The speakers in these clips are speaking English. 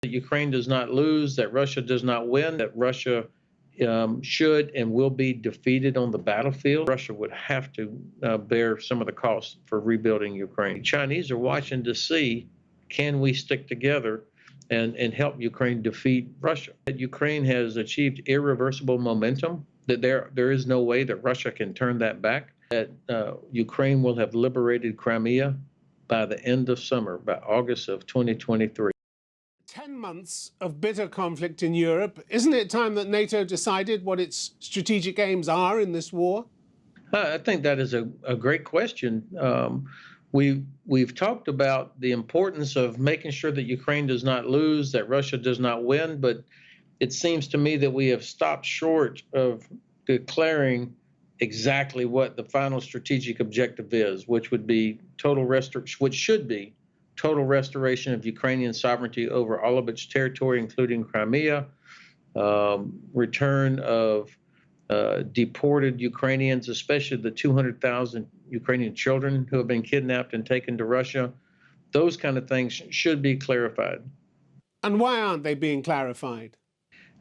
that Ukraine does not lose, that Russia does not win, that Russia should and will be defeated on the battlefield. Russia would have to bear some of the costs for rebuilding Ukraine. The Chinese are watching to see, can we stick together and help Ukraine defeat Russia? That Ukraine has achieved irreversible momentum, that there is no way that Russia can turn that back, that Ukraine will have liberated Crimea by the end of summer, by August of 2023. 10 months of bitter conflict in Europe. Isn't it time that NATO decided what its strategic aims are in this war? I think that is a great question. We've talked about the importance of making sure that Ukraine does not lose, that Russia does not win, but it seems to me that we have stopped short of declaring exactly what the final strategic objective is, which would be which should be total restoration of Ukrainian sovereignty over all of its territory, including Crimea, return of deported Ukrainians, especially the 200,000 Ukrainian children who have been kidnapped and taken to Russia. Those kind of things should be clarified. And why aren't they being clarified?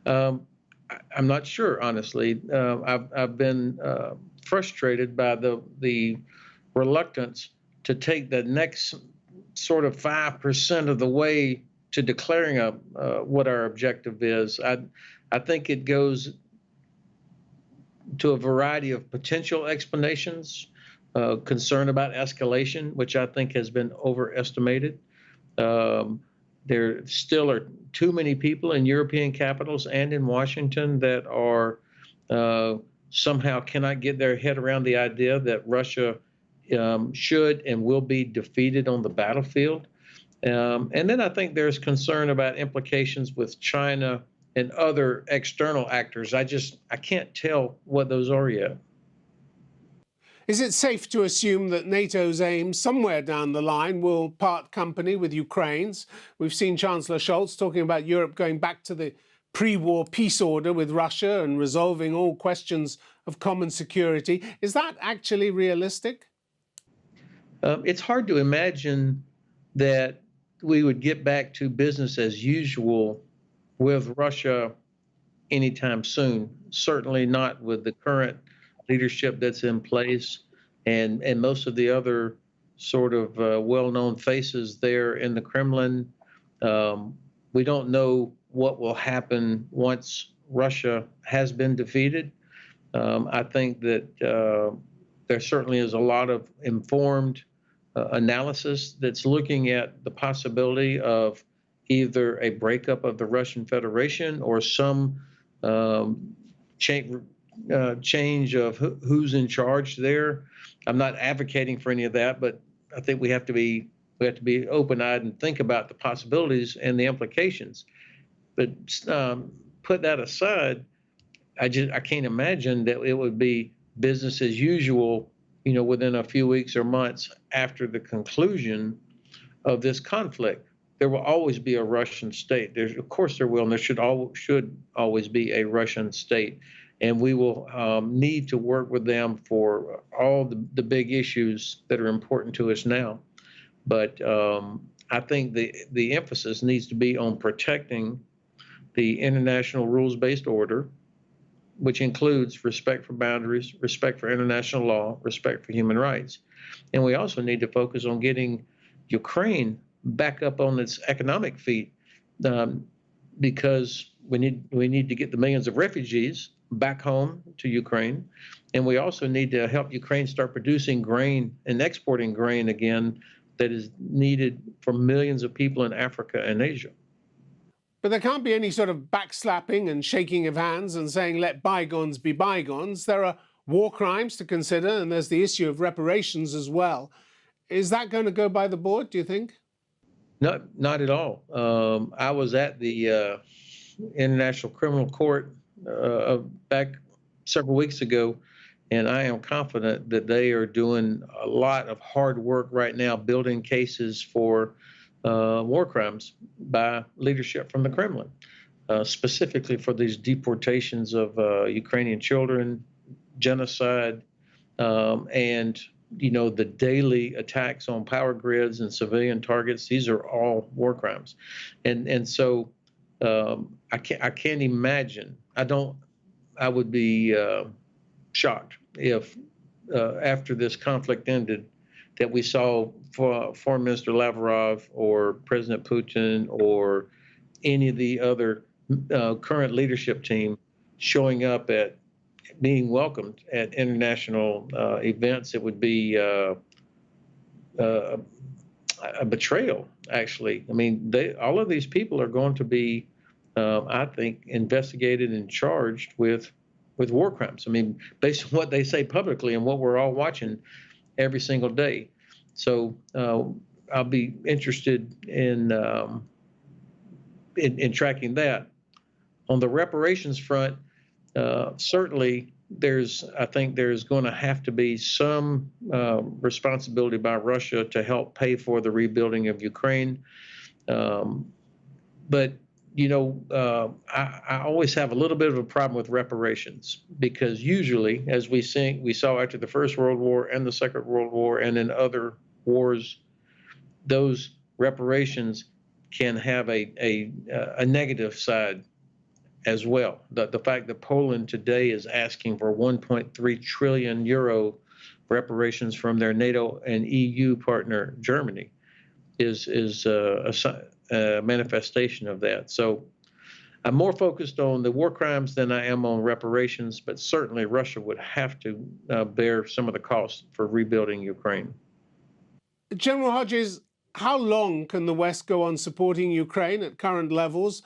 I'm not sure, honestly. I've been frustrated by the reluctance to take the next sort of 5% of the way to declaring what our objective is. I think it goes to a variety of potential explanations, concern about escalation, which I think has been overestimated. There still are too many people in European capitals and in Washington that are somehow cannot get their head around the idea that Russia should and will be defeated on the battlefield. And then I think there's concern about implications with China and other external actors. I can't tell what those are yet. Is it safe to assume that NATO's aim somewhere down the line will part company with Ukraine's? We've seen Chancellor Scholz talking about Europe going back to the pre-war peace order with Russia and resolving all questions of common security. Is that actually realistic? It's hard to imagine that we would get back to business as usual with Russia anytime soon. Certainly not with the current leadership that's in place and most of the other sort of well-known faces there in the Kremlin. We don't know what will happen once Russia has been defeated. I think that there certainly is a lot of informed analysis that's looking at the possibility of either a breakup of the Russian Federation or some change of who's in charge there. I'm not advocating for any of that, but I think we have to be open-eyed and think about the possibilities and the implications. But put that aside, I can't imagine that it would be business as usual, within a few weeks or months after the conclusion of this conflict. There will always be a Russian state. Of course there will, and there should always be a Russian state. And we will need to work with them for all the big issues that are important to us now. But I think the emphasis needs to be on protecting the international rules-based order, which includes respect for boundaries, respect for international law, respect for human rights. And we also need to focus on getting Ukraine back up on its economic feet, because we need to get the millions of refugees back home to Ukraine. And we also need to help Ukraine start producing grain and exporting grain again that is needed for millions of people in Africa and Asia. But there can't be any sort of backslapping and shaking of hands and saying, let bygones be bygones. There are war crimes to consider, and there's the issue of reparations as well. Is that going to go by the board, do you think? No, not at all. I was at the International Criminal Court back several weeks ago, and I am confident that they are doing a lot of hard work right now building cases for war crimes by leadership from the Kremlin, specifically for these deportations of Ukrainian children, genocide, and the daily attacks on power grids and civilian targets. These are all war crimes, and so I can't imagine. I would be shocked if after this conflict ended, that we saw Foreign Minister Lavrov or President Putin or any of the other current leadership team showing up at being welcomed at international events. It would be a betrayal, actually. I mean, all of these people are going to be, I think, investigated and charged with war crimes. I mean, based on what they say publicly and what we're all watching every single day. So I'll be interested in tracking that. On the reparations front, certainly I think there's going to have to be some responsibility by Russia to help pay for the rebuilding of Ukraine. But I always have a little bit of a problem with reparations, because usually, as we saw after the First World War and the Second World War and in other wars, those reparations can have a negative side as well. The fact that Poland today is asking for 1.3 trillion euro reparations from their NATO and EU partner Germany is a manifestation of that. So I'm more focused on the war crimes than I am on reparations, but certainly Russia would have to bear some of the costs for rebuilding Ukraine. General Hodges, how long can the West go on supporting Ukraine at current levels?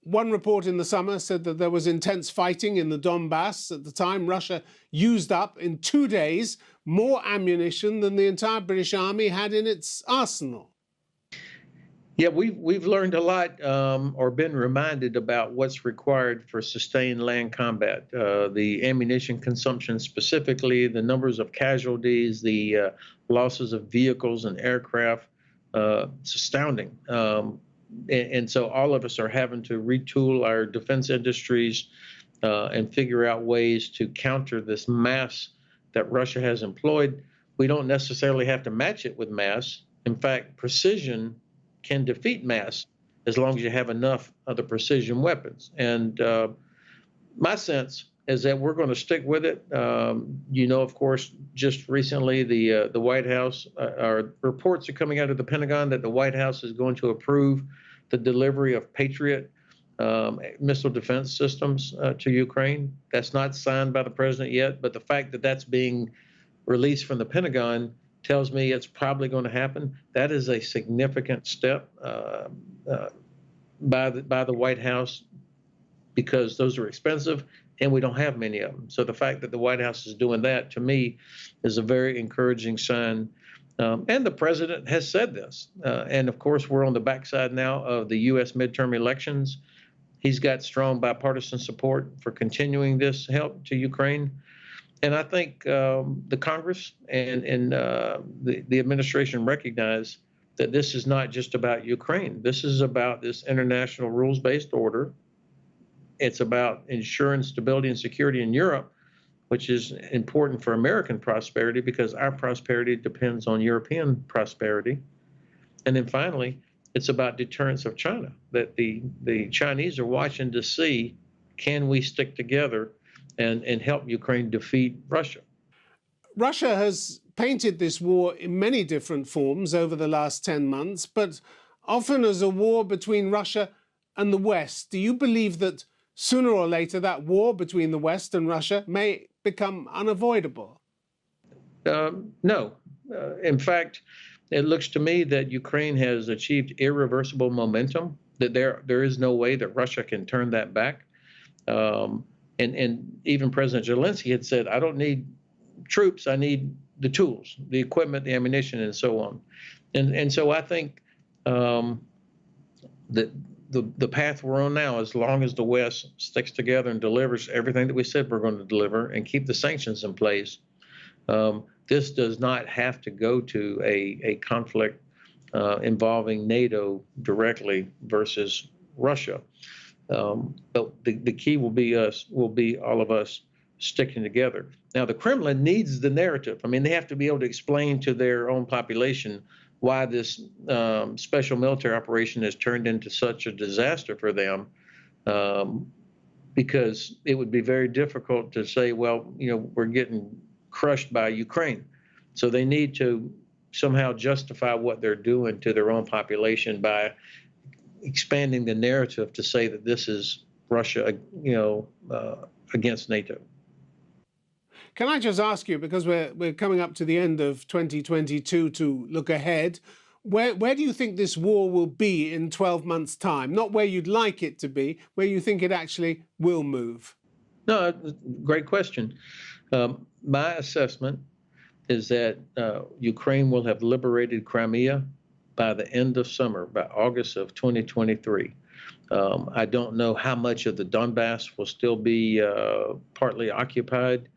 One report in the summer said that there was intense fighting in the Donbass. At the time, Russia used up in 2 days more ammunition than the entire British Army had in its arsenal. Yeah, we've learned a lot, or been reminded about what's required for sustained land combat. The ammunition consumption specifically, the numbers of casualties, the losses of vehicles and aircraft, it's astounding. And so all of us are having to retool our defense industries and figure out ways to counter this mass that Russia has employed. We don't necessarily have to match it with mass. In fact, precision can defeat mass as long as you have enough of the precision weapons. And my sense is that we're going to stick with it. Of course, just recently the White House, reports are coming out of the Pentagon that the White House is going to approve the delivery of Patriot missile defense systems to Ukraine. That's not signed by the president yet, but the fact that that's being released from the Pentagon tells me it's probably going to happen. That is a significant step by the White House, because those are expensive and we don't have many of them. So the fact that the White House is doing that, to me, is a very encouraging sign. And the president has said this. And of course, we're on the backside now of the US midterm elections. He's got strong bipartisan support for continuing this help to Ukraine. And I think the Congress and the administration recognize that this is not just about Ukraine. This is about this international rules-based order. It's about ensuring stability and security in Europe, which is important for American prosperity because our prosperity depends on European prosperity. And then finally, it's about deterrence of China, that the Chinese are watching to see, can we stick together and help Ukraine defeat Russia? Russia has painted this war in many different forms over the last 10 months, but often as a war between Russia and the West. Do you believe that sooner or later that war between the West and Russia may become unavoidable? No. In fact, it looks to me that Ukraine has achieved irreversible momentum, that there is no way that Russia can turn that back. And even President Zelenskyy had said, I don't need troops, I need the tools, the equipment, the ammunition, and so on. And so I think that the path we're on now, as long as the West sticks together and delivers everything that we said we're going to deliver and keep the sanctions in place, this does not have to go to a conflict involving NATO directly versus Russia. But the key will be all of us sticking together. Now, the Kremlin needs the narrative. I mean, they have to be able to explain to their own population why this special military operation has turned into such a disaster for them, because it would be very difficult to say, well, we're getting crushed by Ukraine. So they need to somehow justify what they're doing to their own population by expanding the narrative to say that this is Russia, against NATO. Can I just ask you, because we're coming up to the end of 2022, to look ahead, where do you think this war will be in 12 months' time? Not where you'd like it to be, where you think it actually will move? No, great question. My assessment is that Ukraine will have liberated Crimea by the end of summer, by August of 2023. I don't know how much of the Donbass will still be partly occupied.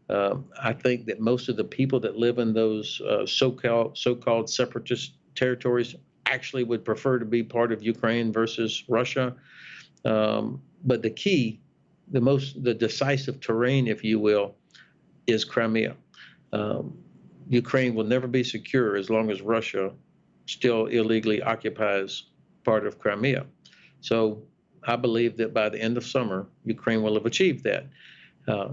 I think that most of the people that live in those so-called separatist territories actually would prefer to be part of Ukraine versus Russia. But the key, the decisive terrain, if you will, is Crimea. Ukraine will never be secure as long as Russia still illegally occupies part of Crimea. So I believe that by the end of summer, Ukraine will have achieved that.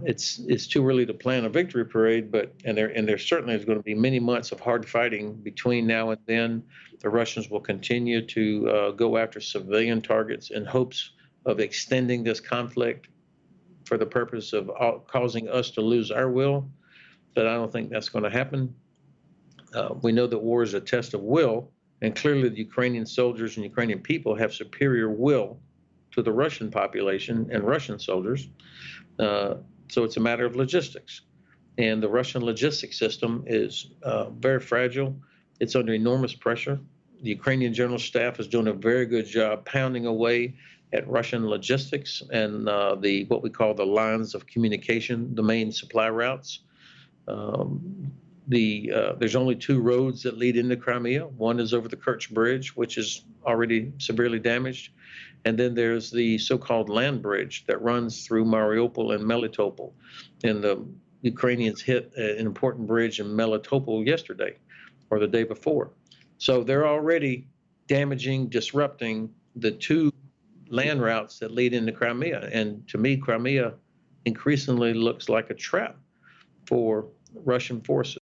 It's too early to plan a victory parade, and there certainly is going to be many months of hard fighting between now and then. The Russians will continue to go after civilian targets in hopes of extending this conflict for the purpose of causing us to lose our will, but I don't think that's going to happen. We know that war is a test of will, and clearly the Ukrainian soldiers and Ukrainian people have superior will to the Russian population and Russian soldiers. So it's a matter of logistics. And the Russian logistics system is very fragile. It's under enormous pressure. The Ukrainian General Staff is doing a very good job pounding away at Russian logistics and what we call the lines of communication, the main supply routes. There's only two roads that lead into Crimea. One is over the Kerch Bridge, which is already severely damaged. And then there's the so-called land bridge that runs through Mariupol and Melitopol. And the Ukrainians hit an important bridge in Melitopol yesterday or the day before. So they're already damaging, disrupting the two land routes that lead into Crimea. And to me, Crimea increasingly looks like a trap for Russian forces.